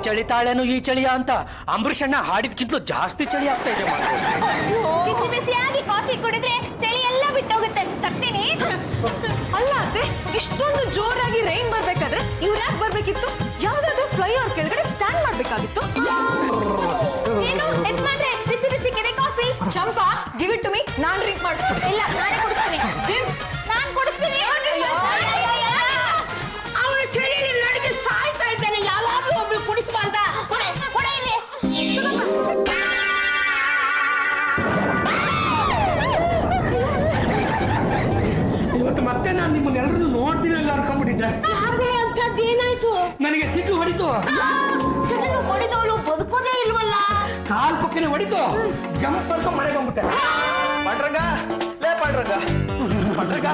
ಚಳಿತಾಳೇನು ಈ ಚಳಿಯ ಅಂತ ಅಂಬರೀಷಣ್ಣ ಹಾಡಿದ್ಕಿಂತಲೂ ಜಾಸ್ತಿ ಚಳಿ ಆಗ್ತಾ ಇದೆ. ಬಿಸಿ ಬಿಸಿಯಾಗಿ ಕಾಫಿ ಕುಡಿದ್ರೆ ಚಳಿ ಎಲ್ಲ ಬಿಟ್ಟೋಗುತ್ತೆ. ತರ್ತೀನಿ. ಅಲ್ಲ ಅತ್ತೆ, ಇಷ್ಟೊಂದು ಜೋರಾಗಿ ರೈನ್ ಬರ್ಬೇಕಾದ್ರೆ ಇವ್ರು ಯಾಕೆ ಬರ್ಬೇಕಿತ್ತು? ಯಾವ್ದಾದ್ರು ಫ್ಲೈಓವರ್ ಕೆಳಗಡೆ ಸ್ಟ್ಯಾಂಡ್ ಮಾಡ್ಬೇಕಾಗಿತ್ತು. ಏನು ಯಜಮಾನ್ರೆ, ಬಿಸಿ ಬಿಸಿ ಕೆನೆ coffee. Champa, give it to me. ನಾನ್ ಡ್ರಿಂಕ್ ಮಾಡಿಸ್ತೀನಿ. ಇಲ್ಲ, ನಾನೇ ಕುಡಿಸ್ತೀನಿ. ನಾನ್ ಕುಡಿಸ್ತೀನಿ. ಅವನ ಚಳಿಯಲ್ಲಿ ನಡಿಗೆ ಸಾಯ್ತಾ ಇದ್ದಾನೆ. ಯಾವಾಗ್ಲೂ ಒಬ್ಳು ಕುಡಿಸ್ಬಾರ್ದ? ಕೊಡೆ ಇಲ್ಲಿ. ಇವತ್ತು ಮತ್ತೆ ನಾನು ನಿಮ್ಮನ್ನೆಲ್ಲರೂ ನೋಡ್ತೀನಿ ಅಲ್ಲ ಅನ್ಕೊಂಡ್ಬಿಟ್ಟಿದ್ದೆ. ಅಂತದ್ದೇನಾಯ್ತು? ನನಗೆ ಸಿಟ್ಟು ಹೊಡಿತು. ಸಿಟ್ಟು ಹೊಡಿದವಳು ಬದುಕೋದೇ ಇಲ್ವಲ್ಲ. ಕಾಲ್ ಪಕ್ಕನೆ ಹೊಡಿತು. ಜಂಪ್ ಅಂತ ಮಳೆ ಬಂದ್ಬಿಟ್ಟೆ. ಪಾಂಡ್ರಂಗ, ಲೇ ಪಾಂಡ್ರಂಗ, ಪಾಂಡ್ರಂಗ,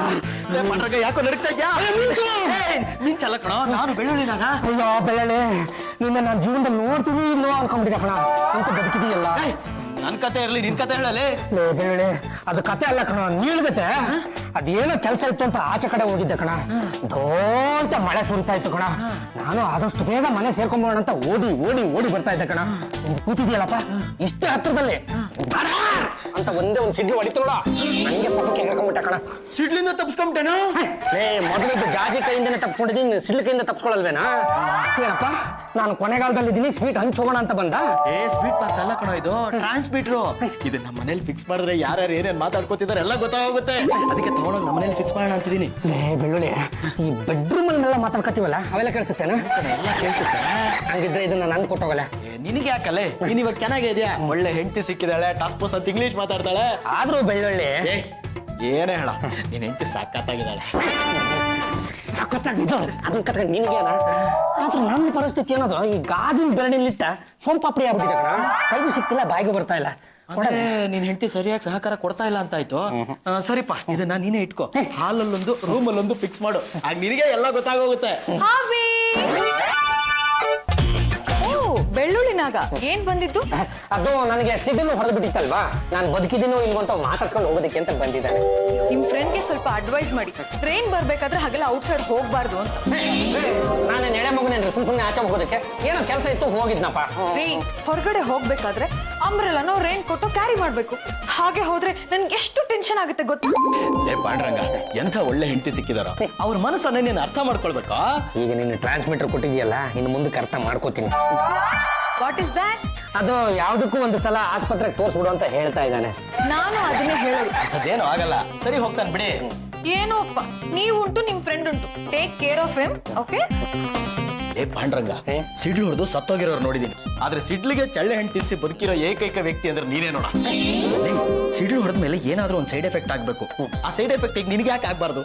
ಲೇ ಪಾಂಡ್ರಂಗ, ಯಾಕೋ ನಡಕ್ತಾ ಇದ್ಯಾ? ಮಿಂಚಲ್ಲ ಕಣ, ನಾನು ಬೆಳ್ಳುಳ್ಳಿನಾಗ. ಅಯ್ಯೋ ಬೆಳ್ಳಳೆ, ನಿನ್ನ ನಾನು ಜೀವನದಲ್ಲಿ ನೋಡ್ತೀನಿ ಇಲ್ಲೋ ಅನ್ಕೊಂಡ್ಬಿಟ್ಟಿದ್ದೆ ಕಣ. ಅಂತ ಬದುಕಿದೀಯಲ್ಲ. ನನ್ ಕತೆ ಇರ್ಲಿ, ನಿನ್ ಕತೆ ಹೇಳಲೇ. ಬೆಳ್ಳಳೆ, ಅದು ಕತೆ ಅಲ್ಲ ಕಣ, ನೀಳ್ಗತೆ. ಅದೇನೋ ಕೆಲಸ ಇತ್ತು ಅಂತ ಆಚೆ ಕಡೆ ಹೋಗಿದ್ದೆ ಕಣ. ದೊಡ್ಡ ಮಳೆ ಸುರಿತಾ ಇತ್ತು ಕಣ. ನಾನು ಆದಷ್ಟು ಬೇಗ ಮನೆ ಸೇರ್ಕೊಂಬೋಣ ಅಂತ ಓಡಿ ಓಡಿ ಓಡಿ ಬರ್ತಾ ಇದ್ದೆ ಕಣ. ನೀನ್ ಕೂತಿದ್ಯಲ್ಲಪ್ಪ ಇಷ್ಟೇ ಹತ್ರದಲ್ಲಿ ಅಂತ ಒಂದೇ ಒಂದು ಸಿಡ್ಲಿ ಹೊಡಿತು ನೋಡ. ನಂಗೆ ಪಕ್ಕಕ್ಕೆ ಹಾಕೊಂಡ್ಬಿಟ್ಟೆ ಕಣ. ಸಿಡ್ಲಿಂದ ತಪ್ಪಿಸ್ಕೊಂಬಿಟ್ಟೇನು? ಮೊದಲು ಜಾಜಿ ಕೈಯಿಂದನೇ ತಪ್ಸ್ಕೊಂಡಿದ್ದೀನಿ, ಸಿಡ್ಲಿ ಕೈಯಿಂದ ತಪ್ಸ್ಕೊಳ್ಳಲ್ವೇನಾ? ಏನಪ್ಪ, ನಾನು ಕೊನೆಗಾಲದಲ್ಲಿದ್ದೀನಿ, ಸ್ವೀಟ್ ಹಂಚೋಗೋಣ ಅಂತ ಬಂದ. ಸ್ವೀಟ್ ಪಾಸ್ ಅಲ್ಲ ಕಣ, ಇದು ಟ್ರಾನ್ಸ್ಮಿಟ್ರು. ಇದು ನಮ್ಮ ಮನೇಲಿ ಫಿಕ್ಸ್ ಮಾಡಿದ್ರೆ ಯಾರ್ಯಾರು ಏನೇನ್ ಮಾತಾಡ್ಕೋತಿದಾರೆ ಎಲ್ಲ ಗೊತ್ತಾಗುತ್ತೆ. ಅದಕ್ಕೆ ತಗೊಂಡೋಗಿ ನಮ್ಮ ಮನೇಲಿ ಫಿಕ್ಸ್ ಮಾಡೋಣ ಅಂತಿದ್ದೀನಿ. ಬೆಳ್ಳುಳ್ಳಿ, ಈ ಬೆಡ್ರೂಮ್ ಅಲ್ಲೆಲ್ಲ ಮಾತಾಡ್ಕೊತೀವಲ್ಲ ಅವೆಲ್ಲ ಕೇಳಿಸುತ್ತೇನೆ? ಎಲ್ಲ ಕೇಳಿಸುತ್ತೆ. ಹಂಗಿದ್ರೆ ಇದನ್ನ ನನ್ಗೆ ಕೊಟ್ಟೋಗಲ್ಲ. ನಿನಗೆ ಯಾಕಲ್ಲೇ, ನೀನ್ ಇವಾಗ ಚೆನ್ನಾಗಿದ್ಯಾ, ಒಳ್ಳೆ ಹೆಂಡತಿ ಸಿಕ್ಕಿದಾಳೆ, ಟಾಸ್ ಪೋಸ್ ಅಂತ ಇಂಗ್ಲಿಷ್ ಮಾತಾಡ್ತಾಳೆ. ಆದ್ರೂ ಬೆಳ್ಳುಳ್ಳಿ ಏನೇ ಹೇಳ, ನೀನ್ ಹೆಂಡತಿ ಸಾಕಾಗಿದ್ದಾಳೆ. ಸಖತ್ತಾಗಿದ್ದು ಅದನ್ನ ಕಟ್ಕೊಂಡು ನಿನ್ಗೆ ಆದ್ರೆ ನನ್ನ ಪರಿಸ್ಥಿತಿ ಏನದು, ಈ ಗಾಜಿನ ಬೆರಳಿಲಿಟ್ಟ ಸೋಂಪಾಪಡಿ ಆಗ್ಬಿಟ್ಟಿದೆ ಕಣ. ಕೈಗೂ ಸಿಕ್ತಿಲ್ಲ, ಬಾಯಿಗೂ ಬರ್ತಾ ಇಲ್ಲ. ನೀನ್ ಹೆಂಡತಿ ಸರಿಯಾಗಿ ಸಹಕಾರ ಕೊಡ್ತಾ ಇಲ್ಲ ಅಂತ ಆಯ್ತು. ಸರಿಪಾ, ಇದನ್ನ ನೀನೇ ಇಟ್ಕೋ. ಹಾಲಲ್ಲೊಂದು ರೂಮಲ್ಲೊಂದು ಫಿಕ್ಸ್ ಮಾಡು, ಆಗ ನಿನಗೆ ಎಲ್ಲ ಗೊತ್ತಾಗೋಗುತ್ತೆ. ಬೆಳ್ಳುಳ್ಳಿನಾಗ ಏನ್ ಬಂದಿದ್ದು? ಅದು ನನಗೆ ಸಿಡಿಲು ಹೊಡೆದು ಬಿಟ್ಟಿತ್ತಲ್ವಾ, ನಾನು ಬದುಕಿದ್ದೀನೋ ಇಲ್ವೋ ಅಂತ ಮಾತಾಡ್ಸ್ಕೊಂಡು ಹೋಗೋದಕ್ಕೆ ಅಂತ ಬಂದಿದ್ದಾನೆ. ನಿಮ್ ಫ್ರೆಂಡ್ಗೆ ಸ್ವಲ್ಪ ಅಡ್ವೈಸ್ ಮಾಡಿ, ಟ್ರೈನ್ ಬರ್ಬೇಕಾದ್ರೆ ಹಾಗೆಲ್ಲ ಔಟ್ಸೈಡ್ ಹೋಗ್ಬಾರ್ದು ಅಂತ. ನಾನು ನೆಳೆ ಮಗನೇನ್ರಿ ಸುಮ್ಮನೆ ಆಚೆ ಹೋಗೋದಕ್ಕೆ ಏನೋ ಕೆಲಸ ಇತ್ತು ಹೋಗಿದ್ನಪ್ಪ. ಹೊರಗಡೆ ಹೋಗ್ಬೇಕಾದ್ರೆ ಅಂಬ್ರೆಲಾನೋ ರೈನ್ ಕೊಟ್ಟು ಕ್ಯಾರಿ ಮಾಡ್ಬೇಕು. ಹಾಗೆ ಹೋದ್ರೆ ನನ್ಗೆ ಎಷ್ಟು ಟೆನ್ಷನ್ ಆಗುತ್ತೆ ಗೊತ್ತಾ? ಲೇ ಪಾಂಡ್ರಂಗ, ಎಂಥ ಒಳ್ಳೆ ಹೆಂಡತಿ ಸಿಕ್ಕಿದಾರ, ಅವ್ರ ಮನಸ್ಸನ್ನ ನೀನು ಅರ್ಥ ಮಾಡ್ಕೊಳ್ಬೇಕಾ? ಈಗ ನೀನು ಟ್ರಾನ್ಸ್ಮಿಟರ್ ಕೊಟ್ಟಿದ್ಯಲ್ಲ, ಇನ್ನು ಮುಂದಕ್ಕೆ ಅರ್ಥ ಮಾಡ್ಕೋತೀನಿ. What is that? ಅದು ಯಾವ್ದಕ್ಕೂ ಒಂದು ಸಲ ಆಸ್ಪತ್ರೆಗೆ ತೋರಿಸ್ಬಿಡು ಅಂತ ಹೇಳ್ತಾ ಇದ್ದಾನೆ. ನಾನು ಅದನ್ನೇ ಹೇಳೋದು. ಅದೇನು ಆಗಲ್ಲ, ಸರಿ ಹೋಗ್ತಾನೆ ಬಿಡಿ. ಏನೋ ಅಪ್ಪ, ನೀವುಂಟು ನಿಮ್ ಫ್ರೆಂಡ್ ಉಂಟು, take care of him. Okay? ಲೇ ಪಾಂಡ್ರಂಗ, ಸಿಡ್ಲು ಹೊಡೆದು ಸತ್ತೋಗಿರೋರು ನೋಡಿದೀನಿ, ಆದ್ರೆ ಸಿಡ್ಲಿಗೆ ಚಳ್ಳೆ ಹಣ್ಣು ತಿನ್ಸಿ ಬದುಕಿರೋ ಏಕೈಕ ವ್ಯಕ್ತಿ ಅಂದ್ರೆ ನೀನೇ ನೋಡ. ಸಿಡ್ಲು ಹೊಡೆದ ಮೇಲೆ ಏನಾದ್ರೂ ಒಂದು ಸೈಡ್ ಎಫೆಕ್ಟ್ ಆಗ್ಬೇಕು. ಆ ಸೈಡ್ ಎಫೆಕ್ಟ್ ಈಗ ನಿನಗೆ ಯಾಕೆ ಆಗ್ಬಾರ್ದು?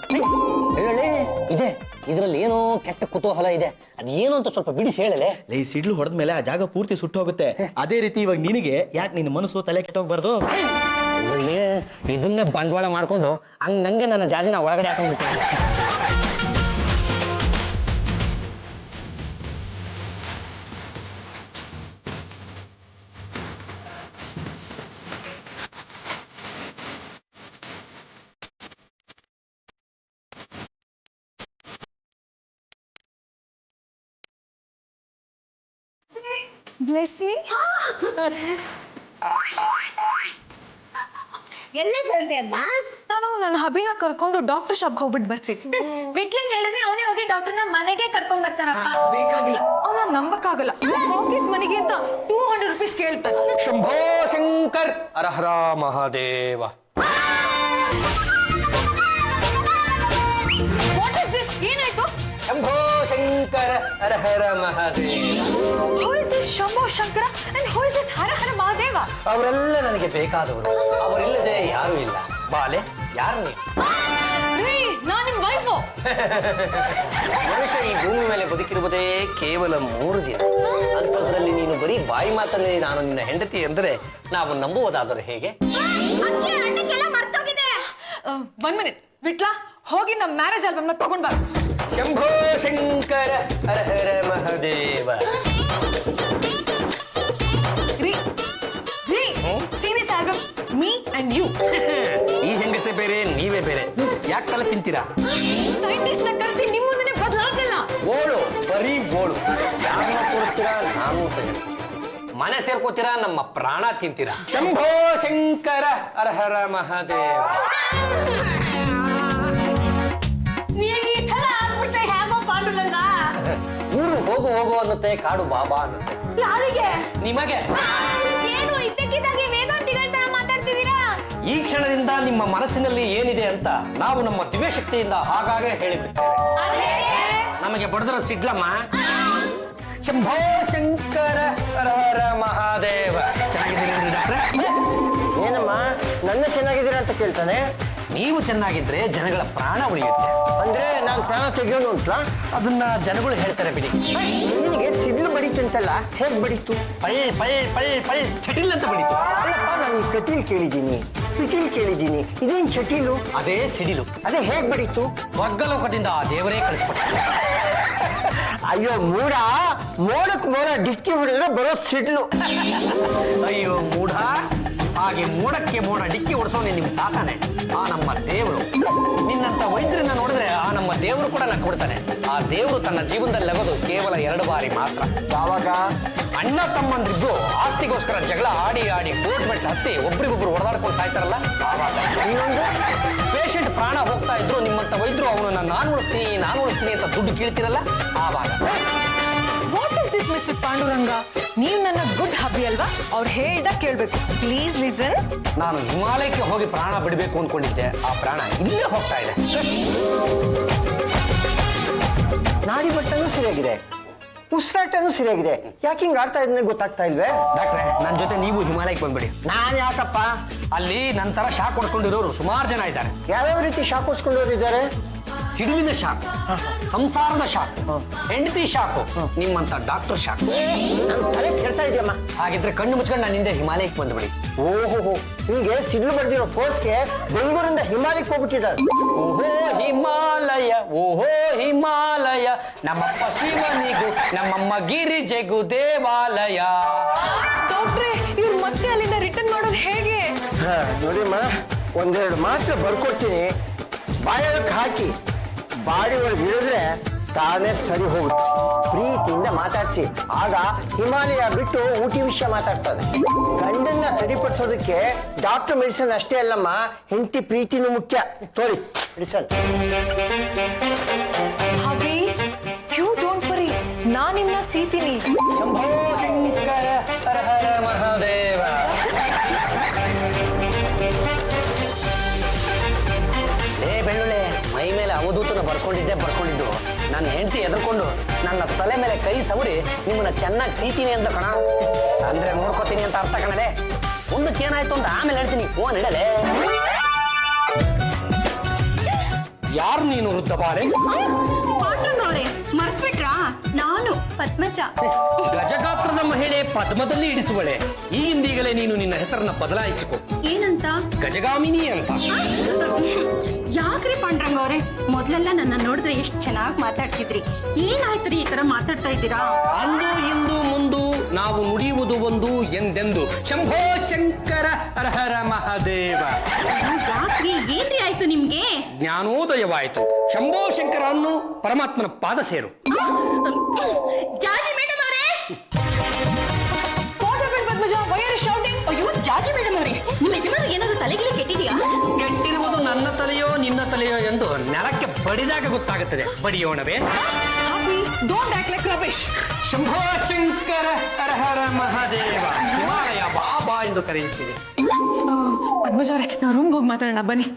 ಇದೆ, ಇದ್ರಲ್ಲಿ ಏನೋ ಕೆಟ್ಟ ಕುತೂಹಲ ಇದೆ, ಅದೇನು ಅಂತ ಸ್ವಲ್ಪ ಬಿಡಿಸಿ ಹೇಳಲೆ. ಲೇ, ಸಿಡ್ಲು ಹೊಡೆದ ಮೇಲೆ ಆ ಜಾಗ ಪೂರ್ತಿ ಸುಟ್ಟು ಹೋಗುತ್ತೆ. ಅದೇ ರೀತಿ ಇವಾಗ ನಿನಗೆ ಯಾಕೆ ನಿನ್ನ ಮನಸ್ಸು ತಲೆ ಕೆಟ್ಟೋಗ್ಬಾರ್ದು? ಇದನ್ನೇ ಬಂಡವಾಳ ಮಾಡ್ಕೊಂಡು ಹಂಗಂಗೆ ನನ್ನ ಜಾಜಿನ ಒಳಗಡೆ ಹಾಕೊಂಡ್ಬಿಟ್ಟೆ. ಬ್ಲೆಸ್ಸಿ, ಎಲ್ಲೇ ಬಂದೆ ಅಮ್ಮ? ನಾನು ನನ್ನ ಹಬಿನ ಕರ್ಕೊಂಡು ಡಾಕ್ಟರ್ ಶಾಪ್ಗೆ ಹೋಗ್ಬಿಟ್ಟು ಬರ್ತೀನಿ. ಬಿಟ್ಲಿಂಗ್ ಹೇಳಿದ್ರೆ ಅವನೇ ಹೋಗಿ ಡಾಕ್ಟರ್ನ ಮನೆಗೆ ಕರ್ಕೊಂಡ್ ಬರ್ತಾನಪ್ಪ. ಬೇಕಾಗಿಲ್ಲ, ಅವನ ನಂಬಕ್ಕಾಗಲ್ಲ. ಪಾಕೆಟ್ ಮನಿಗೆ ಅಂತ 200 ರೂಪೀಸ್ ಕೇಳ್ತಾನೆ. Shambho Shankar Hara Hara Mahadeva. What is this? ಏನಾಯ್ತು? Shambho Shankara Hara Hara Mahadeva. Who is this Shambho Shankara and who is this Hara Hara Mahadeva? ಅವರೆಲ್ಲ ನನಗೆ ಬೇಕಾದವರು, ಅವರಿಲ್ಲದೆ ಯಾರೂ ಇಲ್ಲ. ಬಾಲೆ, ಯಾರು ನೀನು? ನಾನು ನಿಮ್ ವೈಫು. ಮನುಷ್ಯ ಈ ಭೂಮಿ ಮೇಲೆ ಬದುಕಿರುವುದೇ ಕೇವಲ 3 ದಿನ. ಅಂಥದ್ರಲ್ಲಿ ನೀನು ಬರೀ ಬಾಯಿ ಮಾತಲ್ಲಿ ನಾನು ನಿನ್ನ ಹೆಂಡತಿ ಎಂದರೆ ನಾವು ನಂಬುವುದಾದರೂ ಹೇಗೆ? ಅಣ್ಣಕ್ಕೆಲ್ಲ ಮರ್ತೋಗಿದೆ. 1 ಮಿನಿಟ್ ವಿಟ್ಲಾ, ಹೋಗಿ ನಮ್ಮ ಮ್ಯಾರೇಜ್ ಆಲ್ಬಮ್ನ ತಗೊಂಡ್ ಬಾ. ಶಂಭೋ Shankara Hara Hara Mahadeva. See this album, me and you. ಈ ಹೆಂಗಸೆ ಬೇರೆ, ನೀವೇ ಬೇರೆ. ಯಾಕೆ ತಲೆ ತಿಂತೀರಾ? ಸೈಂಟಿಸ್ಟ್ ನ ಕರೆಸಿ ನಿಮ್ಮ ಮುಂದೆ ಬದಲಾಗಲ್ಲ. ಬೋಳು, ಬರೀ ಬೋಳು. ಯಾರನ್ನ ತೋರಿಸ್ತೀರಾ? ನಾನು ಅಂತ ಹೇಳ್ತೀನಿ. ಮನೆ ಸೇರ್ಕೋತೀರಾ, ನಮ್ಮ ಪ್ರಾಣ ತಿಂತೀರಾ. ಶಂಭೋ ಶಂಕರ ಹರ ಹರ ಮಹಾದೇವ. ನೀನ್ ಈ ತರ ಆಗ್ಬಿಟ್ಟೆ ಹೇಗೋ ಪಾಂಡುರಂಗ. ಊರು ಹೋಗು ಹೋಗು ಅನ್ನುತ್ತೆ, ಕಾಡು ಬಾಬಾ ಅನ್ನುತ್ತೆ. ಯಾರಿಗೆ? ನಿಮಗೆ. ಏನು ಇದ್ದಕ್ಕಿದ್ದಾಗೆ ವೇದಾಂತಿಗಳ ತರ ಮಾತಾಡ್ತಿದ್ದೀರಾ? ಈ ಕ್ಷಣದಿಂದ ನಿಮ್ಮ ಮನಸ್ಸಿನಲ್ಲಿ ಏನಿದೆ ಅಂತ ನಾವು ನಮ್ಮ ದಿವ್ಯಶಕ್ತಿಯಿಂದ ಹಾಗಾಗೆ ಹೇಳಿಬಿಡ್ತೇವೆ. ನಮಗೆ ಬಡದ್ರ ಸಿಡ್ಲಮ್ಮ. ಶಂಭೋ ಶಂಕರ ಹರ ಹರ ಮಹಾದೇವ. ಚೆನ್ನಾಗಿದ್ದೀರಿ ಡಾಕ್ಟ್ರೆ? ಏನಮ್ಮ ನನ್ನ ಚೆನ್ನಾಗಿದ್ದೀರಾ ಅಂತ ಕೇಳ್ತಾನೆ. ನೀವು ಚೆನ್ನಾಗಿದ್ರೆ ಜನಗಳ ಪ್ರಾಣ ಉಳಿಯುತ್ತೆ. ಅಂದ್ರೆ ನಾನು ಪ್ರಾಣ ತೆಗೆಯೋನು ಅಂತ ಅದನ್ನ ಜನಗಳು ಹೇಳ್ತಾರೆ ಬಿಡಿ. ನಿನಗೆ ಸಿಡ್ಲು ಬಡೀತಂತಲ್ಲ, ಹೇಗ್ ಬಡೀತು? ಪಳ್ ಪಳ್ ಪಳ್ ಪಳ್ ಚಟಿಲ್ ಅಂತ ಬಡಿತು. ಅಲ್ಲಪ್ಪ, ನಾನು ಈ ಕಟೀಲ್ ಕೇಳಿದ್ದೀನಿ, ಪಿಟೀಲ್ ಕೇಳಿದ್ದೀನಿ, ಇದೇನ್ ಚಟೀಲು? ಅದೇ ಸಿಡಿಲು. ಅದೇ ಹೇಗ್ ಬಡೀತು? ಸ್ವರ್ಗಲೋಕದಿಂದ ಆ ದೇವರೇ ಕಳಿಸ್ಕೊಟ್ಟ. ಅಯ್ಯೋ ಮೂಡ, ಮೋಡಕ್ ಮೋಡ ಡಿಕ್ಕಿ ಹೊಡೆದ್ರೆ ಬರೋ ಸಿಡ್ಲು. ಅಯ್ಯೋ ಮೂಢ, ಹಾಗೆ ಮೋಡಕ್ಕೆ ಮೋಡ ಡಿಕ್ಕಿ ಹೊಡ್ಸೋನೆ ನಿಮ್ ತಾತಾನೆ, ಆ ನಮ್ಮ ದೇವರು. ನಿನ್ನಂತ ವೈದ್ಯರನ್ನ ನೋಡಿದ್ರೆ ಆ ನಮ್ಮ ದೇವರು ಕೂಡ ನಕ್ಕೊಡ್ತಾನೆ. ಆ ದೇವರು ತನ್ನ ಜೀವನದಲ್ಲಿ ಲಗೋದು ಕೇವಲ 2 ಬಾರಿ ಮಾತ್ರ. ಯಾವಾಗ? ಅಣ್ಣ ತಮ್ಮಂದಿದ್ದು ಆಸ್ತಿಗೋಸ್ಕರ ಜಗಳ ಆಡಿ ಆಡಿ ಕೋರ್ಟ್ ಮೆಟ್ಟ ಹತ್ತಿ ಒಬ್ರಿಗೊಬ್ರು ಹೊಡೆದಾಡ್ಕೊಂಡು ಸಾಯ್ತಾರಲ್ಲ, ಆವಾಗ. ಇನ್ನೊಂದು, ಪೇಷಂಟ್ ಪ್ರಾಣ ಹೋಗ್ತಾ ಇದ್ರು ನಿಮ್ಮಂತ ವೈದ್ಯರು ಅವನನ್ನ ನಾನು ಉಳಿಸ್ತೀನಿ ಅಂತ ದುಡ್ಡು ಕೀಳ್ತಿರಲ್ಲ, ಆವಾಗ. What is this mister Panduranga? ನೀವು ನನ್ನ ಗುಡ್ ಹಬ್ಬಿ ಅಲ್ವಾ? ಅವ್ರು ಹೇಳ್ದ ಕೇಳ್ಬೇಕು. Please listen. ನಾನು ಹಿಮಾಲಯಕ್ಕೆ ಹೋಗಿ ಪ್ರಾಣ ಬಿಡಬೇಕು ಅನ್ಕೊಂಡಿದ್ದೆ, ಆ ಪ್ರಾಣ ಇಲ್ಲೇ ಹೋಗ್ತಾ ಇದೆ. ನಾಡಿ ಬಟ್ಟನೂ ಸರಿಯಾಗಿದೆ, ಉಸಿರಾಟನೂ ಸರಿಯಾಗಿದೆ. ಯಾಕೆ ಹಿಂಗ್ ಆಡ್ತಾ ಇದ್ ಗೊತ್ತಾಗ್ತಾ ಇಲ್ವೇ? ಡಾಕ್ಟ್ರೆ, ನನ್ನ ಜೊತೆ ನೀವು ಹಿಮಾಲಯಕ್ಕೆ ಬಂದ್ಬಿಡಿ. ನಾನ್ ಯಾಕಪ್ಪ? ಅಲ್ಲಿ ನನ್ನ ತರ ಶಾಕ್ ಹೊಡ್ಸ್ಕೊಂಡಿರೋರು ಸುಮಾರು ಜನ ಇದ್ದಾರೆ. ಯಾವ್ಯಾವ ರೀತಿ ಶಾಕ್ ಹೊಡ್ಸ್ಕೊಂಡವ್ರು ಇದ್ದಾರೆ? ಸಿಡಿಲಿನ ಶಾಕ್, ಸಂಸಾರದ ಶಾಕ್, ಹೆಂಡತಿ ಶಾಕು, ನಿಮ್ಮಂತ ಡಾಕ್ಟರ್ ಶಾಕ್. ನನ್ ತಲೆ ಕೆಡ್ತಾ ಇದೆಯಮ್ಮ. ಹಾಗಿದ್ರೆ ಕಣ್ಣು ಮುಚ್ಕೊಂಡು ನನ್ನ ಹಿಂದೆ ಹಿಮಾಲಯಕ್ಕೆ ಬಂದ್ಬಿಡಿ. ಓಹೋ, ನಿಮ್ಗೆ ಸಿಡ್ಲು ಬಡ್ದಿರೋ ಫೋರ್ಸ್ಗೆ ಬೆಂಗಳೂರಿಂದ ಹಿಮಾಲಯಕ್ಕೆ ಹೋಗ್ಬಿಟ್ಟಿದ್ದಾರೆ. ಓಹೋ ಹಿಮಾಲಯ, ಓಹೋ ಹಿಮಾಲಯ, ನಮ್ಮಪ್ಪ ಶಿವನಿಗೂ ನಮ್ಮಮ್ಮ ಗಿರಿಜೆಗೂ ದೇವಾಲಯ. ಡಾಕ್ಟ್ರೆ, ಇವ್ರು ಮತ್ತೆ ಅಲ್ಲಿಂದ ರಿಟರ್ನ್ ಮಾಡೋದು ಹೇಗೆ? ನೋಡಿಮ್ಮ, ಒಂದೆರಡು ಮಾತ್ರ ಬರ್ಕೊಡ್ತೀನಿ, ಬಾಯೊಳಕ್ಕೆ ಹಾಕಿ ಬಾಡಿ ಒಳಗೆ ಇಳಿದ್ರೆ ತಾನೇ ಸರಿ ಹೋಗುತ್ತೆ. ಪ್ರೀತಿಯಿಂದ ಮಾತಾಡ್ಸಿ, ಆಗ ಹಿಮಾಲಯ ಬಿಟ್ಟು ಊಟಿ ವಿಷಯ ಮಾತಾಡ್ತದೆ. ಗಂಡನ್ನ ಸರಿಪಡಿಸೋದಕ್ಕೆ ಡಾಕ್ಟರ್ ಮೆಡಿಸಿನ್ ಅಷ್ಟೇ ಅಲ್ಲಮ್ಮ, ಹೆಂಡತಿ ಪ್ರೀತಿನೂ ಮುಖ್ಯ. ತೋರಿ ಮೆಡಿಸನ್. ಹಬಿ, ಯು ಡೋಂಟ್ ವರಿ, ನಾನು ನಿಮ್ನ ಸೀತೀನಿ. ಶಂಭೋ ಶಂಕರ ಹರ ಹರ ಮಹಾದೇವ. ಬೆಳ್ಳುಳ್ಳಿ, ಮೈ ಮೇಲೆ ಅವಧೂತನ ಬರ್ಸ್ಕೊಂಡಿದ್ದು ನನ್ನ ಹೆಂಡತಿ ಎದ್ಕೊಂಡು ನನ್ನ ತಲೆ ಮೇಲೆ ಕೈ ಸವರಿ ನಿಮ್ಮನ್ನ ಚೆನ್ನಾಗಿ ಸೀತೀನಿ ಅಂತ ಕಣ. ಅಂದ್ರೆ ನೋಡ್ಕೋತೀನಿ ಅಂತ ಅರ್ಥ ಕಣಲೆ. ಮುಂದಕ್ಕೆ ಏನಾಯ್ತು ಅಂತ ಆಮೇಲೆ ಹೇಳ್ತೀನಿ, ಫೋನ್ ಇಡಲೆ. ಯಾರು ನೀನು ವೃದ್ಧ ಬಾಲೆ? ಪಾಂಡುರಂಗವ್ರೆ, ಮರ್ತ್ಬಿಟ್ರಾ? ನಾನು ಪದ್ಮಜ. ಗಜಗಾತ್ರದ ಮಹಿಳೆ ಪದ್ಮದಲ್ಲಿ ಇಡಿಸುವಳೆ. ಈಗಿಂದೀಗಲೇ ನೀನು ನಿನ್ನ ಹೆಸರನ್ನ ಬದಲಾಯಿಸಿಕೊ. ಏನಂತ? ಗಜಗಾಮಿನಿ ಅಂತ. ಯಾಕ್ರಿ ಪಾಂಡುರಂಗವ್ರೆ, ಮೊದ್ಲೆಲ್ಲ ನನ್ನ ನೋಡಿದ್ರೆ ಎಷ್ಟು ಚೆನ್ನಾಗಿ ಮಾತಾಡ್ತಿದ್ರಿ, ಏನಾಯ್ತ್ರಿ ಈ ತರ ಮಾತಾಡ್ತಾ ಇದ್ದೀರಾ? ಅಂದು ಇಂದು ಮುಂದು ನಾವು ನುಡಿಯುವುದು ಒಂದು ಎಂದೆಂದು. ಶಂಭೋ ಶಂಕರ ಹರ ಹರ ಮಹಾದೇವ. ಯಾಕ್ರಿ, ಏನ್ರಿ ಆಯ್ತು ನಿಮ್ಗೆ? ಜ್ಞಾನೋದಯವಾಯಿತು. ಶಂಭೋ ಶಂಕರ ಅನ್ನು ಪರಮಾತ್ಮನ ಪಾದ ಸೇರು. ಜಾಜಿ ಮೇಡಮ್ ಅವರೇ! What happened, Padmaja? Why are you shouting? ಅಯ್ಯೋ ಜಾಜಿ ಮೇಡಮ್ ಅವರೇ, ನಿಮ್ಮ ಯಜಮಾನ ಏನಾದ್ರು ತಲೆಗಿಲೆ ಕೆಟ್ಟಿದ್ಯಾ? ಕೆಟ್ಟಿರುವುದು ನನ್ನ ತಲೆಯೋ ನಿನ್ನ ತಲೆಯೋ ಎಂದು ನೆಲಕ್ಕೆ ಬಡಿದಾಗ ಗೊತ್ತಾಗುತ್ತದೆ. ಬಡಿಯೋಣವೇ? Happy, don't act like rubbish. ಶಂಭೋ ಶಂಕರ ಹರ ಹರ ಮಹಾದೇವ. ಹಿಮಾಲಯ ಬಾಬಾ ಎಂದು ಕರೆಯುತ್ತೀವಿ. ಪದ್ಮಜ ಅವರೇ, ನಾವು ರೂಮ್ಗೆ ಹೋಗಿ ಮಾತಾಡೋಣ ಬನ್ನಿ.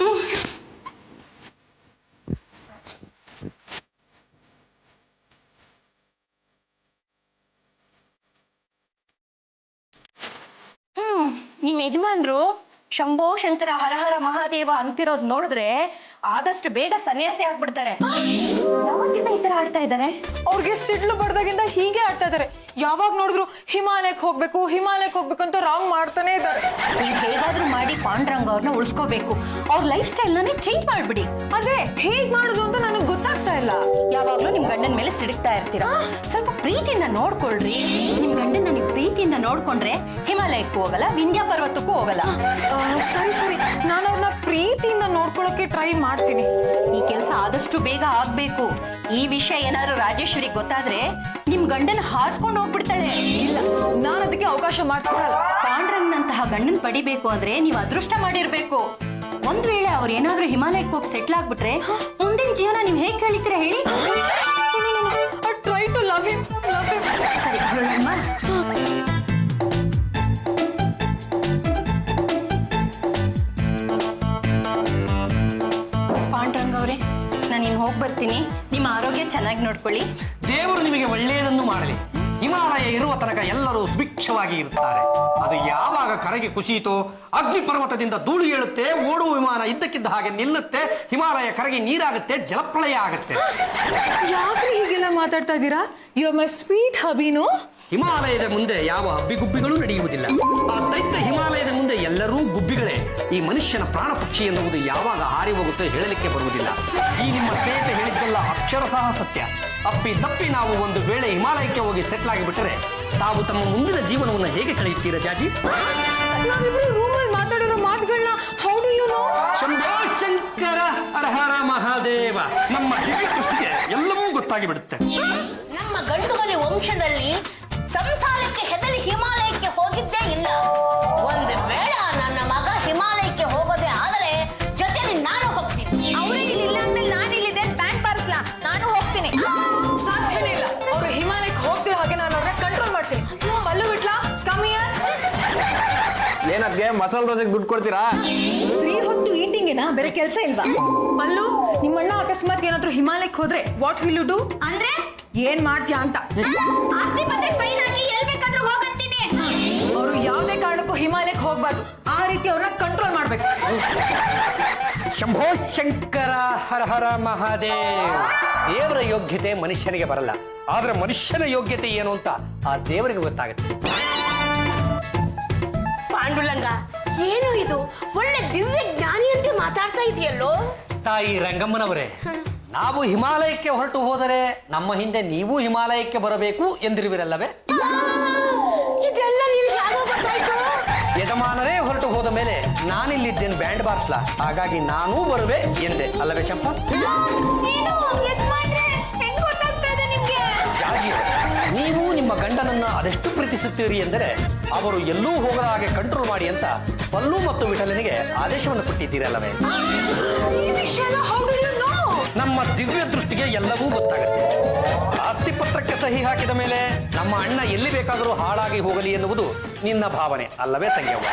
ನಿಮ್ ಯಜಮಾನ್ರು ಶಂಭೋ ಶಂಕರ ಹರ ಹರ ಮಹಾದೇವ ಅಂತಿರೋದ್ ನೋಡಿದ್ರೆ ಆದಷ್ಟು ಬೇಗ ಸನ್ಯಾಸಿ ಆಗ್ಬಿಡ್ತಾರೆ. ಯಾವತ್ತಿಂದ ಈ ತರ ಆಡ್ತಾ ಇದ್ದಾರೆ? ಅವ್ರಿಗೆ ಸಿಡ್ಲು ಬಡ್ದಾಗಿಂದ ಹೀಗೆ ಆಡ್ತಾ ಇದಾರೆ. ಯಾವಾಗ ನೋಡಿದ್ರು ಹಿಮಾಲಯಕ್ಕೆ ಹೋಗ್ಬೇಕು ಅಂತ ರಾಂಗ್ ಮಾಡ್ತಾನೆ ಇದ್ದಾರೆ. ನೀವು ಹೇಗಾದ್ರೂ ಮಾಡಿ ಪಾಂಡುರಂಗ ಅವ್ರನ್ನ ಉಳಿಸ್ಕೋಬೇಕು. ಅವ್ರ ಲೈಫ್ ಸ್ಟೈಲ್ನೇ ಚೇಂಜ್ ಮಾಡ್ಬಿಡಿ. ಅದೇ ಹೇಗ್ ಮಾಡುದು ಅಂತ ನನಗೆ ಗೊತ್ತಾಗ್ತಾ ಇಲ್ಲ. ಯಾವಾಗ್ಲೂ ನಿಮ್ ಗಂಡನ ಮೇಲೆ ಸಿಡುಕ್ತಾ ಇರ್ತೀರಾ. ಸ್ವಲ್ಪ ಪ್ರೀತಿಯಿಂದ ಪ್ರೀತಿಯಿಂದ ನೋಡ್ಕೊಳ್ರಿ. ನಿಮ್ ಗಂಡನ್ ನನಗೆ ಪ್ರೀತಿಯಿಂದ ನೋಡ್ಕೊಂಡ್ರೆ ಹಿಮಾಲಯಕ್ಕೂ ಹೋಗಲ್ಲ, ವಿಂಧ್ಯ ಪರ್ವತಕ್ಕೂ ಹೋಗಲ್ಲ. ಸರಿ ನಾನು ಅವ್ರನ್ನ ಪ್ರೀತಿಯಿಂದ ನೋಡ್ಕೊಳಕ್ಕೆ ಟ್ರೈ ಮಾಡ್ತೀನಿ. ಈ ಕೆಲಸ ಆದಷ್ಟು ಬೇಗ ಆಗ್ಬೇಕು. ಈ ವಿಷಯ ಏನಾದ್ರು ರಾಜೇಶ್ವರಿಗೆ ಗೊತ್ತಾದ್ರೆ ನಿಮ್ ಗಂಡನ ಹಾರಿಸ್ಕೊಂಡು ಹೋಗ್ಬಿಡ್ತಾಳೆ. ಇಲ್ಲ, ನಾನು ಅದಕ್ಕೆ ಅವಕಾಶ ಮಾಡ್ಕೊಡಲ್ಲ. ಪಾಂಡ್ರಂಗ್ನಂತಹ ಗಂಡನ್ ಪಡಿಬೇಕು ಅಂದ್ರೆ ನೀವು ಅದೃಷ್ಟ ಮಾಡಿರ್ಬೇಕು. ಒಂದ್ ವೇಳೆ ಅವ್ರು ಏನಾದ್ರೂ ಹಿಮಾಲಯಕ್ಕೆ ಹೋಗಿ ಸೆಟ್ಲ್ ಆಗ್ಬಿಟ್ರೆ ಮುಂದಿನ ಜೀವನ ನೀವ್ ಹೇಗ್ ಕಳೀತೀರಾ ಹೇಳಿ? Try to love him. ಸರಿ ಹೊರಡಮ್ಮ. ಪಾಂಡ್ರಂಗ್ ಅವ್ರೆ, ನಾನು ಇನ್ನು ಹೋಗಿ ಬರ್ತೀನಿ. ನಿಮ್ಮ ಆರೋಗ್ಯ ಚೆನ್ನಾಗಿ ನೋಡ್ಕೊಳ್ಳಿ. ದೇವರು ನಿಮಗೆ ಒಳ್ಳೆಯದನ್ನು ಮಾಡಲಿ. ಹಿಮಾಲಯ ಇರುವ ತನಕ ಎಲ್ಲರೂ ಸುಭಿಕ್ಷವಾಗಿ ಇರುತ್ತಾರೆ. ಅದು ಯಾವಾಗ ಕರೆಗೆ ಕುಸಿಯಿತೋ ಅಗ್ನಿ ಪರ್ವತದಿಂದ ಧೂಳು ಏಳುತ್ತೆ, ಓಡುವ ವಿಮಾನ ಇದ್ದಕ್ಕಿದ್ದ ಹಾಗೆ ನಿಲ್ಲುತ್ತೆ, ಹಿಮಾಲಯ ಕರಗಿ ನೀರಾಗುತ್ತೆ, ಜಲಪ್ರಳಯ ಆಗುತ್ತೆ. ಯಾಕ್ರಿ ಹೀಗೆಲ್ಲ ಮಾತಾಡ್ತಾ ಇದ್ದೀರಾ? ಯು ಆರ್ ಮೈ ಸ್ವೀಟ್ ಹಬಿನೋ. ಹಿಮಾಲಯದ ಮುಂದೆ ಯಾವ ಹಬ್ಬಿಗುಬ್ಬಿಗಳೂ ನಡೆಯುವುದಿಲ್ಲ. ಆ ದೈತ್ಯ ಹಿಮಾಲಯದ ಮುಂದೆ ಎಲ್ಲರೂ ಗುಬ್ಬಿಗಳೇ. ಈ ಮನುಷ್ಯನ ಪ್ರಾಣ ಪಕ್ಷಿ ಎನ್ನುವುದು ಯಾವಾಗ ಹಾರಿ ಹೋಗುತ್ತೆ ಹೇಳಲಿಕ್ಕೆ ಬರುವುದಿಲ್ಲ. ಈ ನಿಮ್ಮ ಸ್ನೇಹಿತ ಹೇಳಿದ್ದೆಲ್ಲ ಅಕ್ಷರಶಃ ಸತ್ಯ. ಅಪ್ಪಿ ತಪ್ಪಿ ನಾವು ಒಂದು ವೇಳೆ ಹಿಮಾಲಯಕ್ಕೆ ಹೋಗಿ ಸೆಟ್ಲ್ ಆಗಿಬಿಟ್ಟರೆ ತಾವು ತಮ್ಮ ಮುಂದಿನ ಜೀವನವನ್ನು ಹೇಗೆ ಕಳೆಯುತ್ತೀರಾ ಜಾಜಿ? ನಾವಿಬ್ರು ರೂಮಲ್ಲಿ ಮಾತಾಡಿರೋ ಮಾತುಗಳನ್ನ ಹೌ ಡು ಯು ನೋ? ಶಂಭೋ ಶಂಕರ ಹರ ಮಹಾದೇವ. ನಮ್ಮ ದಿವ್ಯ ದೃಷ್ಟಿಗೆ ಎಲ್ಲವೂ ಗೊತ್ತಾಗಿ ಬಿಡುತ್ತೆ. ನಮ್ಮ ಗಂಡುಮನೆ ವಂಶದಲ್ಲಿ ಸಂಸಾರಕ್ಕೆ ಹೆದರಿ ಹಿಮಾಲಯಕ್ಕೆ ಹೋಗಿದ್ದೇ ಇಲ್ಲ. ಒಂದು ವೇಳೆ ನನ್ನ ಮಗ ಹಿಮಾಲಯಕ್ಕೆ ಹೋಗೋದೇ ಆದರೆ ಜೊತೆಲಿ ನಾನು ಹೋಗ್ತೀನಿ. ಅವರೇ ಇಲ್ಲ ಅಂದ್ಮೇಲೆ ನಾನು ಇಲ್ಲಿದೆ ಪ್ಯಾಂಟ್ ಪಾರಿಸ್ಲಾ? ನಾನು ಹೋಗ್ತೀನಿ. ಸಾಧ್ಯನೇ ಇಲ್ಲ. ಅವರು ಹಿಮಾಲಯಕ್ಕೆ ಹೋಗ್ತಿರೋ ಹಾಗೆ ನಾನು ಅವ್ರನ್ನ ಕಂಟ್ರೋಲ್ ಮಾಡ್ತೀನಿ. ಪಲ್ಲು ಬಿಟ್ಲಾ? Come here. ಏನದ್ಗೆ ಮಸಾಲ ದೋಸೆಗೆ ದುಡ್ಡು ಕೊಡ್ತೀರಾ? 3 ಹೊತ್ತು ಈಟಿಂಗೇನಾ? ಬೇರೆ ಕೆಲಸ ಇಲ್ವಾ? ಪಲ್ಲು, ನಿಮ್ಮಣ್ಣ ಅಕಸ್ಮಾತ್ ಏನಾದ್ರೂ ಹಿಮಾಲಯಕ್ಕೆ ಹೋದ್ರೆ ವಾಟ್ ವಿಲ್ ಯು ಡೂ? ಅಂದ್ರೆ ಏನ್ ಮಾಡ್ತೀಯಾ ಅಂತ. ಆಸ್ತಿ ಪತ್ರ ಸೈನ್ ಹಾಕಿ ಎಲ್ ಬೇಕಾದ್ರೂ ಹೋಗಂತೀನಿ. ಅವರು ಯಾವುದೇ ಕಾರಣಕ್ಕೂ ಹಿಮಾಲಯಕ್ಕೆ ಹೋಗ್ಬಾರ್ದು. ಆ ರೀತಿ ಅವ್ರನ್ನ ಕಂಟ್ರೋಲ್ ಮಾಡ್ಬೇಕು. ಶಂಭೋ ಶಂಕರ ಹರ ಹರ ಮಹಾದೇವ್. ದೇವರ ಯೋಗ್ಯತೆ ಮನುಷ್ಯನಿಗೆ ಬರಲ್ಲ, ಆದ್ರೆ ಮನುಷ್ಯನ ಯೋಗ್ಯತೆ ಏನು ಅಂತ ಆ ದೇವರಿಗೆ ಗೊತ್ತಾಗುತ್ತೆ. ಪಾಂಡುರಂಗ, ಏನು ಇದು? ಒಳ್ಳೆ ದಿವ್ಯ ಜ್ಞಾನಿಯಂತೆ ಮಾತಾಡ್ತಾ ಇದೆಯಲ್ಲೋ. ತಾಯಿ ರಂಗಮ್ಮನವರೇ, ನಾವು ಹಿಮಾಲಯಕ್ಕೆ ಹೊರಟು ಹೋದರೆ ನಮ್ಮ ಹಿಂದೆ ನೀವು ಹಿಮಾಲಯಕ್ಕೆ ಬರಬೇಕು ಎಂದಿರುವಿರಲ್ಲವೇ? ಇದೆಲ್ಲ ನಿನ್ಗೆ ಯಾವಾಗ ಗೊತ್ತಾಯ್ತು? ಯಜಮಾನರೇ ಹೊರಟು ಹೋದ ಮೇಲೆ ನಾನಿಲ್ಲಿದ್ದೇನೆ ಬ್ಯಾಂಡ್ ಬಾರ್ಸ್ಲಾ, ಹಾಗಾಗಿ ನಾನೂ ಬರುವೆ ಎಂದೆ ಅಲ್ಲವೇ ಚಂಪಾ? ಜಾಜಿ, ನೀವು ನಿಮ್ಮ ಗಂಡನನ್ನ ಅದೆಷ್ಟು ಪ್ರೀತಿಸುತ್ತೀರಿ ಎಂದರೆ ಅವರು ಎಲ್ಲೂ ಹೋಗದ ಹಾಗೆ ಕಂಟ್ರೋಲ್ ಮಾಡಿ ಅಂತ ಪಲ್ಲು ಮತ್ತು ವಿಠಲನಿಗೆ ಆದೇಶವನ್ನು ಕೊಟ್ಟಿದ್ದೀರಲ್ಲವೇ? ನಮ್ಮ ದಿವ್ಯ ದೃಷ್ಟಿಗೆ ಎಲ್ಲವೂ ಗೊತ್ತಾಗುತ್ತೆ. ಆಸ್ತಿ ಪತ್ರಕ್ಕೆ ಸಹಿ ಹಾಕಿದ ಮೇಲೆ ನಮ್ಮ ಅಣ್ಣ ಎಲ್ಲಿ ಬೇಕಾದರೂ ಹಾಳಾಗಿ ಹೋಗಲಿ ಎನ್ನುವುದು ನಿನ್ನ ಭಾವನೆ ಅಲ್ಲವೇ ತಂಗಿಯವ್ವ?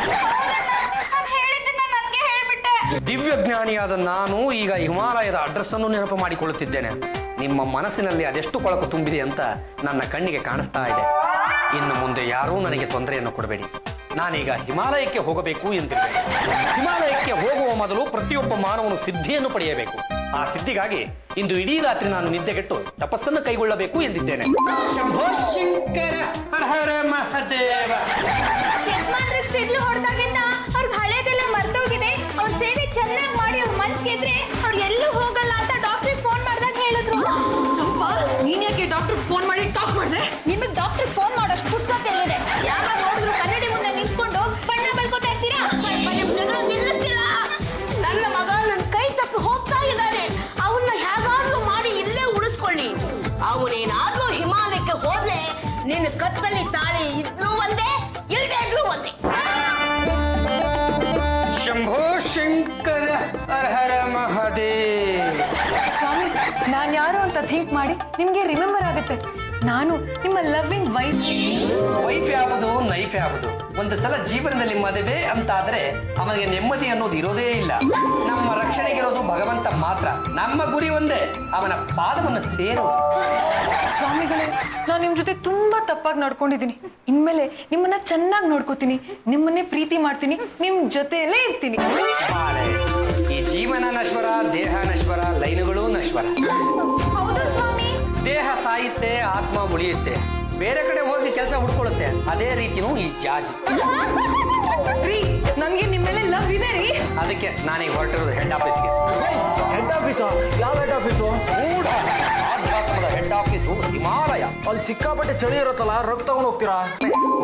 ದಿವ್ಯ ಜ್ಞಾನಿಯಾದ ನಾನು ಈಗ ಹಿಮಾಲಯದ ಅಡ್ರೆಸ್ ಅನ್ನು ನೆನಪು ಮಾಡಿಕೊಳ್ಳುತ್ತಿದ್ದೇನೆ. ನಿಮ್ಮ ಮನಸ್ಸಿನಲ್ಲಿ ಅದೆಷ್ಟು ಕೊಳಕು ತುಂಬಿದೆ ಅಂತ ನನ್ನ ಕಣ್ಣಿಗೆ ಕಾಣಿಸ್ತಾ ಇದೆ. ಇನ್ನು ಮುಂದೆ ಯಾರೂ ನನಗೆ ತೊಂದರೆಯನ್ನು ಕೊಡಬೇಡಿ. ನಾನೀಗ ಹಿಮಾಲಯಕ್ಕೆ ಹೋಗಬೇಕು ಎಂದಿದ್ದೇನೆ. ಹಿಮಾಲಯಕ್ಕೆ ಹೋಗುವ ಮೊದಲು ಪ್ರತಿಯೊಬ್ಬ ಮಾನವನು ಸಿದ್ಧಿಯನ್ನು ಪಡೆಯಬೇಕು. ಆ ಸಿದ್ಧಿಗಾಗಿ ಇಂದು ಇಡೀ ರಾತ್ರಿ ನಾನು ನಿದ್ದೆಗೆಟ್ಟು ತಪಸ್ಸನ್ನು ಕೈಗೊಳ್ಳಬೇಕು ಎಂದಿದ್ದೇನೆ. ಶಂಭೋ ಶಂಕರ ಹರ ಹರ ಮಹಾದೇವ. ಯಜಮಾನ್ರಿಗೆ ಸಿಡ್ಲು ಹೊಡೆದಾಗಿಂದ ಅವ್ರಿಗೆ ಹಳೇದೆಲ್ಲ ಮರ್ತೋಗಿದೆ. ಅವ್ರ ಸೇವೆ ಚೆನ್ನಾಗಿ ಮಾಡಿ ಅವ್ರ ಮನ್ಸಿಗೆ ಇದ್ರೆ ಅವ್ರು ಎಲ್ಲೂ ಹೋಗಲ್ಲ ಅಂತ ಡಾಕ್ಟ್ರಿಗೆ ಫೋನ್ ಮಾಡ್ದಾಗ ಹೇಳಿದ್ರು. ಚಂಪಾ, ನೀನ್ ಯಾಕೆ ಡಾಕ್ಟರ್ಗೆ ಫೋನ್ ಮಾಡಿ ಟಾಕ್ ಮಾಡಿದೆ? ನಿಮಗೆ ಡಾಕ್ಟ್ರಿಗೆ ಫೋನ್ ಮಾಡೋಷ್ಟು ಪುರ್ಸೊತ್ತಿಲ್ಲದೆ ಯಾವಾಗ ನೋಡಿದ್ರು ಕನ್ನಡಿ ಮುಂದೆ ನಿಂತ್ಕೊಂಡು ಬಣ್ಣ ಬಳ್ಕೋತಾ ಇರ್ತೀರಾ? ಸ್ವಲ್ಪ ನಿಮ್ ಜಗಳ ನಿಲ್ಲಿಸ್ತಿಲ್ಲ. ನನ್ನ ಮಗ ನನ್ನ ಕೈ ತಪ್ಪಿ ಹೋಗ್ತಾ ಇದ್ದಾನೆ. ಅವನ್ನ ಹೇಗಾದ್ರೂ ಮಾಡಿ ಇಲ್ಲೇ ಉಳಿಸ್ಕೊಳ್ಳಿ. ಅವನೇನಾದ್ರೂ ಹಿಮಾಲಯಕ್ಕೆ ಹೋದ್ರೆ ನಿನ್ನ ಕತ್ತಲ್ಲಿ ತಾಳಿ ಇದ್ರೂ ಒಂದೇ, ಇಲ್ದೇ ಇದ್ರೂ ಒಂದೇ. ಶಂಭೋ ಶಂಕರ ಹರ ಹರ ಮಹಾದೇವ್. ಸ್ವಾಮಿ, ನಾನು ಯಾರು ಅಂತ ಥಿಂಕ್ ಮಾಡಿ ನಿಮ್ಗೆ ರಿಮೆಂಬರ್ ಆಗುತ್ತೆ. ನಾನು ನಿಮ್ಮ ಲವ್ವಿಂಗ್ ವೈಫ್ ಯಾವುದು ನೈಫ್ ಯಾವುದು? ಒಂದು ಸಲ ಜೀವನದಲ್ಲಿ ಮದುವೆ ಅಂತಾದ್ರೆ ಅವನಿಗೆ ನೆಮ್ಮದಿ ಅನ್ನೋದು ಇರೋದೇ ಇಲ್ಲ. ನಮ್ಮ ರಕ್ಷಣೆಗಿರೋದು ಭಗವಂತ ಮಾತ್ರ. ನಮ್ಮ ಗುರಿ ಒಂದೇ, ಅವನ ಪಾದವನ್ನು ಸೇರೋದು. ಸ್ವಾಮಿಗಳೇ, ನಾನು ನಿಮ್ ಜೊತೆ ತುಂಬಾ ತಪ್ಪಾಗಿ ನಡ್ಕೊಂಡಿದ್ದೀನಿ. ಇನ್ಮೇಲೆ ನಿಮ್ಮನ್ನ ಚೆನ್ನಾಗಿ ನೋಡ್ಕೋತೀನಿ, ನಿಮ್ಮನ್ನೇ ಪ್ರೀತಿ ಮಾಡ್ತೀನಿ, ನಿಮ್ ಜೊತೆಯಲ್ಲೇ ಇರ್ತೀನಿ. ಬಾಳೆ, ಈ ಜೀವನ ನಶ್ವರ, ದೇಹ ನಶ್ವರ, ಲೈನುಗಳು ನಶ್ವರ. ಹೌದು ಸ್ವಾಮಿ. ದೇಹ ಸಾಯುತ್ತೆ, ಆತ್ಮ ಉಳಿಯುತ್ತೆ, ಬೇರೆ ಕಡೆ ಹೋಗಿ ಕೆಲಸ ಹುಡ್ಕೊಳ್ಳುತ್ತೆ. ಅದೇ ರೀತಿನೂ ಈ ಜಾಜಿ. ರೀ, ನನ್ಗೆ ನಿಮ್ಮೇಲೆ ಲವ್ ಇದೆ ರೀ. ಅದಕ್ಕೆ ನಾನೀಗ ಹೊರಟಿರೋದು ಹೆಡ್ ಆಫೀಸ್ಗೆ. ಹೆಡ್ ಆಫೀಸಾ? ಯಾವ ಹೆಡ್ ಆಫೀಸು? ಆಧ್ಯಾತ್ಮದ ಹೆಡ್ ಆಫೀಸು ಹಿಮಾಲಯ. ಅಲ್ಲಿ ಸಿಕ್ಕಾಪಟ್ಟೆ ಚಳಿ ಇರುತ್ತಲ್ಲ ರಗ್ ತಗೊಂಡು ಹೋಗ್ತೀರಾ?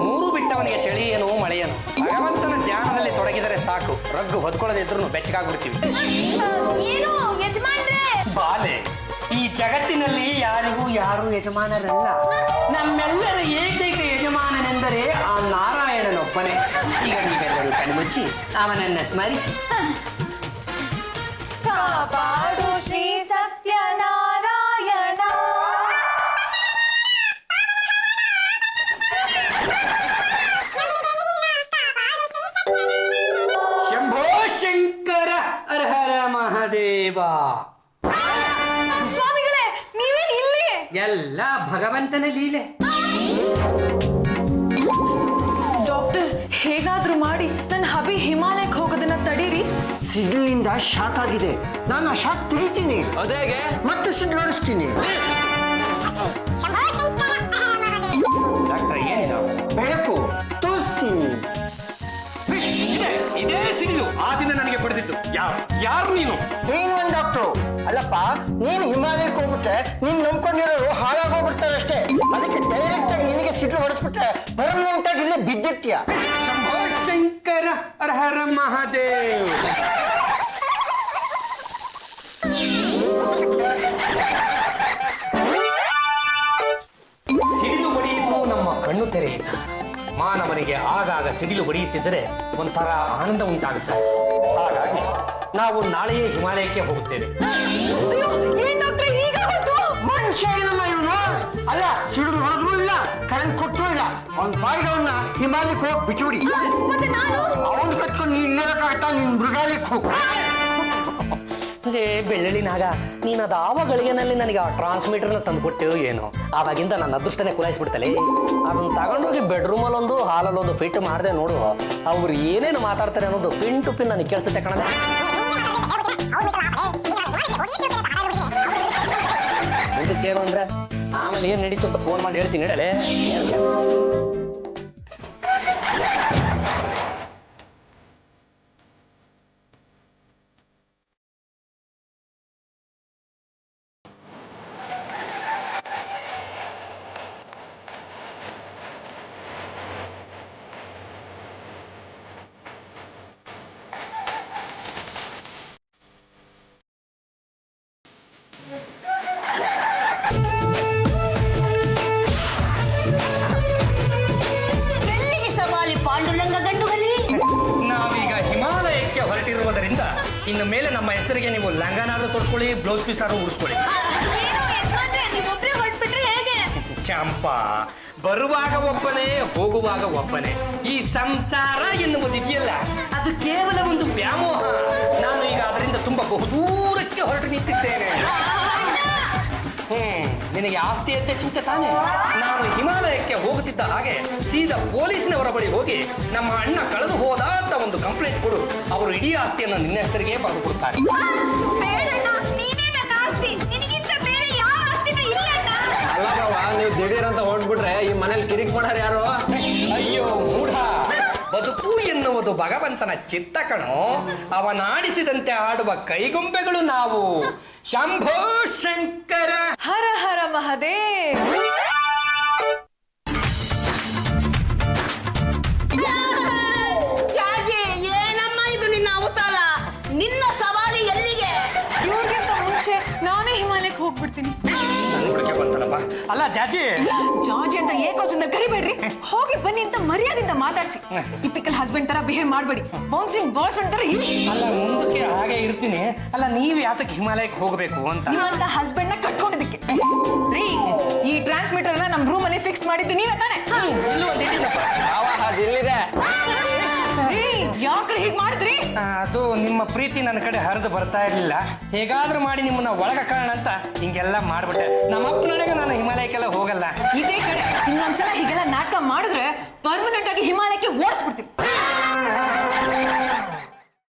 ಮೂರು ಬಿಟ್ಟವನಿಗೆ ಚಳಿ ಏನು ಮಳೆ ಏನು ಭಗವಂತನ ಧ್ಯಾನದಲ್ಲಿ ತೊಡಗಿದರೆ ಸಾಕು, ರಗ್ಗು ಹೊದ್ಕೊಳ್ಳದಿದ್ರು ಬೆಚ್ಚಗಾಗ್ಬಿಡ್ತೀವಿ. ಏನು ಯಜಮಾನ್ರೆ? ಬಾಲೆ, ಈ ಜಗತ್ತಿನಲ್ಲಿ ಯಾರಿಗೂ ಯಾರು ಯಜಮಾನರಲ್ಲ. ನಮ್ಮೆಲ್ಲರ ಏಕೈಕ ಯಜಮಾನನೆಂದರೆ ಆ ನಾರಾಯಣನೊಬ್ಬನೇ. ಈಗ ನೀವೆಲ್ಲರೂ ಕಣ್ಮುಚ್ಚಿ ಅವನನ್ನ ಸ್ಮರಿಸಿ. ಕಾಪಾಡು ಶ್ರೀ ಸತ್ಯನಾರಾಯಣ. ಶಂಭೋ ಶಂಕರ ಹರ ಹರ ಮಹಾದೇವ. ಸ್ವಾಮಿಗಳೇ, ನೀವೇನ್ ಇಲ್ಲಿ? ಎಲ್ಲ ಭಗವಂತನ ಲೀಲೆ. ಡಾಕ್ಟರ್, ಹೇಗಾದ್ರೂ ಮಾಡಿ ನನ್ನ ಹಬಿ ಹಿಮಾಲಯಕ್ಕೆ ಹೋಗೋದನ್ನ ತಡೀರಿ. ಸಿಡ್ಲಿಂದ ಶಾಕ್ ಆಗಿದೆ, ನಾನು ಆ ಶಾಕ್ ತೆಗಿತೀನಿ, ಅದೇಗೆ ಮತ್ತೆ ಸಿಡ್ಲು ಹೊಡಿಸ್ತೀನಿ. ಡಾಕ್ಟರ್ ಏನಿದು? ಬೆಳಕು ತೋರಿಸ್ತೀನಿ. ಇದೇ ಸಿಡಿಲು ಆ ದಿನ ನನಗೆ ಬಡಿದಿತ್ತು. ಯಾರು ನೀನು? ನೀನು ಒಂದು ಡಾಕ್ಟ್ರು ಅಲ್ಲಪ್ಪ. ನೀನು ಹಿಮಾಲಯಕ್ಕೆ ಹೋಗ್ಬಿಟ್ರೆ ನೀನ್ ನಂಬ್ಕೊಂಡಿರೋರು ಹಾಳಾಗೋಗ್ಬಿಡ್ತಾರೆ ಅಷ್ಟೇ. ಅದಕ್ಕೆ ಡೈರೆಕ್ಟ್ ಆಗಿ ನಿನಗೆ ಸಿಡ್ಲು ಹೊಡಿಸ್ಬಿಟ್ರೆ ಪರ್ಮನೆಂಟ್ ಆಗಿ ಇಲ್ಲೇ ಬಿದ್ದಿರ್ತೀಯ. ಶಂಭೋ ಶಂಕರ ಹರ ಹರ ಮಹಾದೇವ್. ಸಿಡಿಲು ಹೊಡೆಯುವುದು ನಮ್ಮ ಕಣ್ಣು ತೆರೆಯಿತು. ಮಾನವನಿಗೆ ಆಗಾಗ ಸಿಡಿಲು ಹೊಡೆಯುತ್ತಿದ್ದರೆ ಒಂಥರ ಆನಂದ ಉಂಟಾಗುತ್ತದೆ. ಹಾಗಾಗಿ ನಾವು ನಾಳೆಯೇ ಹಿಮಾಲಯಕ್ಕೆ ಹೋಗುತ್ತೇವೆ. ಏನ್ ಡಾಕ್ಟ್ರೆ ಈಗ ಬಂತು? ಮನುಷ್ಯ ಏನಮ್ಮ ಇವನು? ಅಲ್ಲ, ಸಿಡಿಲು ಹೊಡೆದ್ರೂ ಇಲ್ಲ, ಕರೆಂಟ್ ಕೊಟ್ಟರೂ ಇಲ್ಲ, ಅವ್ನ ಪಾಡಿಗೆ ಅವನ್ನ ಹಿಮಾಲಯಕ್ಕೆ ಹೋಗಿ ಬಿಟ್ಟುಬಿಡಿ. ಮತ್ತೆ ನಾನು? ಅವನು ಕಟ್ಕೊಂಡು ನೀನ್ ಇಲ್ಲಿರಕ್ಕಾಗ್ತಾ ನೀನ್ ಮೃಗಾಲಯಕ್ಕೆ ಹೋಗು. ಬೆಳ್ಳಳಿನಾಗ ನೀನು ಅದು ಆವ ಗಳಿಗೆನಲ್ಲಿ ನನಗೆ ಆ ಟ್ರಾನ್ಸ್ಮಿಟರ್ನ ತಂದು ಕೊಟ್ಟೆವು ಏನೋ, ಆವಾಗಿಂದ ನನ್ನ ಅದೃಷ್ಟನೇ ಕುಲಾಯಿಸ್ಬಿಡ್ತಲೆ. ಅದನ್ನು ತಗೊಂಡೋಗಿ ಬೆಡ್ರೂಮಲ್ಲಿ ಒಂದು ಹಾಲಲ್ಲಿ ಒಂದು ಫಿಟ್ ಮಾಡಿದೆ ನೋಡು, ಅವ್ರು ಏನೇನು ಮಾತಾಡ್ತಾರೆ ಅನ್ನೋದು ಪಿನ್ ಟು ಪಿನ್ ನನಗೆ ಕೇಳಿಸುತ್ತೆ ಕಣಲೆ. ಮುಂದಕ್ಕೇನು ಅಂದ್ರೆ ಆಮೇಲೆ ಏನು ನಡೀತು ಅಂತ ಫೋನ್ ಮಾಡಿ ಹೇಳ್ತೀನಿ ಹೇಳಲೆ. ಎಲ್ಲಿಗೆ ಸವಾಲಿ ಪಾಂಡುರಂಗ ಗಂಡುಗಲಿ? ನಾವೀಗ ಹಿಮಾಲಯಕ್ಕೆ ಹೊರಟಿರುವುದರಿಂದ ಇನ್ನು ಮೇಲೆ ನಮ್ಮ ಹೆಸರಿಗೆ ನೀವು ಲಂಗನಾದ್ರೂ ತೊಡ್ಕೊಳ್ಳಿ, ಬ್ಲೌಸ್ ಪೀಸ್ ಆದ್ರೂ ಉಡಿಸ್ಕೊಳ್ಳಿ. ಏನು ಯಜಮಾನ್ರೆ, ನೀವೊಬ್ರೇ ಹೊರಟ್ಬಿಟ್ರೆ ಹೇಗೆ? ಚಂಪಾ, ಬರುವಾಗ ಒಬ್ಬನೇ ಹೋಗುವಾಗ ಒಬ್ಬನೇ. ಈ ಸಂಸಾರ ಎನ್ನುವುದಿದೆಯಲ್ಲ, ಅದು ಕೇವಲ ಒಂದು ವ್ಯಾಮೋಹ. ನಾನು ಈಗ ಅದರಿಂದ ತುಂಬಾ ಬಹುದೂರಕ್ಕೆ ಹೊರಟು ನಿಂತಿದ್ದೇನೆ. ನಿನಗೆ ಆಸ್ತಿಯಂತೆ ಚಿಂತೆ ತಾನೆ? ನಾನು ಹಿಮಾಲಯಕ್ಕೆ ಹೋಗುತ್ತಿದ್ದ ಹಾಗೆ ಸೀದಾ ಪೊಲೀಸ್ನವರ ಬಳಿ ಹೋಗಿ ನಮ್ಮ ಅಣ್ಣ ಕಳೆದು ಹೋದ ಅಂತ ಒಂದು ಕಂಪ್ಲೇಂಟ್ ಕೊಡು. ಅವರು ಇಡೀ ಆಸ್ತಿಯನ್ನು ನಿನ್ನ ಹೆಸರಿಗೆ ಬರೆದುಕೊಡ್ತಾರೆ. ಬೇಡಣ್ಣ, ನೀನೇ ನನ್ನ ಆಸ್ತಿ. ನಿನಗಿಂತ ಬೇರೆ ಯಾವ ಆಸ್ತಿನೂ ಇಲ್ಲ ಅಣ್ಣ. ಅಲ್ಲ ಬಾವ, ನೀವು ದಿಢೀರ್ ಅಂತ ಹೊರಟ್ಬಿಟ್ರೆ ಈ ಮನೇಲಿ ಕಿರಿಕ್ ಮಾಡಾರ ಯಾರು? ಅಯ್ಯೋ ಮೂಢ, ಬದುಕು ಎನ್ನುವುದು ಭಗವಂತನ ಚಿತ್ತ ಕಣೋ. ಅವನಾಡಿಸಿದಂತೆ ಆಡುವ ಕೈಗೊಂಬೆಗಳು ನಾವು. ಶಂಭೋ ಶಂಕರ ಹರ ಹರ ಮಹಾದೇವ್. ಜಾಜಿ, ಏನಮ್ಮ ಇದು ನಿನ್ನ ಅವತಾರ? ನಿನ್ನ ಸವಾಲಿ ಎಲ್ಲಿಗೆ? ಇವ್ರಿಗಿಂತ ಮುಂಚೆ ನಾನೇ ಹಿಮಾಲಯಕ್ಕೆ ಹೋಗ್ಬಿಡ್ತೀನಿ. ಹುಡುಕೆ ಬಂತಲ್ಲಪ್ಪ. ಅಲ್ಲ ಜಾಜಿ, ಜಾರ್ಜಿ ಅಂತ ಏಕೋಚಂದ ಕರಿಬೇಡ್ರಿ. ಹೋಗಿ ಬನ್ನಿ ಅಂತ ಮರ್ಯಾದಿಂದ ಮಾತಾಡ್ಸಿ. ಟಿಪಿಕಲ್ ಹಸ್ಬೆಂಡ್ ತರ ಬಿಹೇವ್ ಮಾಡ್ಬೇಡಿ. ಬೌನ್ಸಿಂಗ್ ಬಾಯ್ ಫ್ರೆಂಡ್ ತರ ಇರಿ. ಅಲ್ಲ ಮುಂದಕ್ಕೆ ಹಾಗೆ ಇರ್ತೀನಿ. ಅಲ್ಲ ನೀವು ಯಾತಕ್ಕೆ ಹಿಮಾಲಯಕ್ಕೆ ಹೋಗಬೇಕು ಅಂತ? ನಿಮ್ಮಂತ ಹಸ್ಬೆಂಡ್ ನ ಕಟ್ಕೊಂಡಿದ್ದಕ್ಕೆ ರೀ. ಈ ಟ್ರಾನ್ಸ್ಮಿಟರ್ ನ ನಮ್ ರೂಮ್ ಅಲ್ಲಿ ಫಿಕ್ಸ್ ಮಾಡಿದ್ದು ನೀವೇ ತಾನೆ? ಇಲ್ಲೂ ಒಂದು ಇಟ್ಟಿಲ್ಲಪ್ಪ. ಬಾವ, ಅದಿಲ್ಲಿದೆ. ರೀ, ಯಾಕ್ರಿ ಹೀಗ್ ಮಾಡಿದ್ರಿ? ಅದು ನಿಮ್ಮ ಪ್ರೀತಿ ನನ್ನ ಕಡೆ ಹರಿದು ಬರ್ತಾ ಇರಲಿಲ್ಲ. ಹೇಗಾದ್ರೂ ಮಾಡಿ ನಿಮ್ಮನ್ನ ಒಳಗ ಕಾರಣ ಅಂತ ಹಿಂಗೆಲ್ಲ ಮಾಡ್ಬಿಟ್ಟೆ. ನಮ್ಮ ಅಪ್ಪನೊಳಗೆ ನಾನು ಹಿಮಾಲಯಕ್ಕೆಲ್ಲ ಹೋಗಲ್ಲ. ಇದೇ ಕಡೆ ಇನ್ನೊಂದ್ಸಲ ಹೀಗೆಲ್ಲ ನಾಟಕ ಮಾಡಿದ್ರೆ ಪರ್ಮನೆಂಟ್ ಆಗಿ ಹಿಮಾಲಯಕ್ಕೆ ಓಡಿಸ್ಬಿಡ್ತೀನಿ.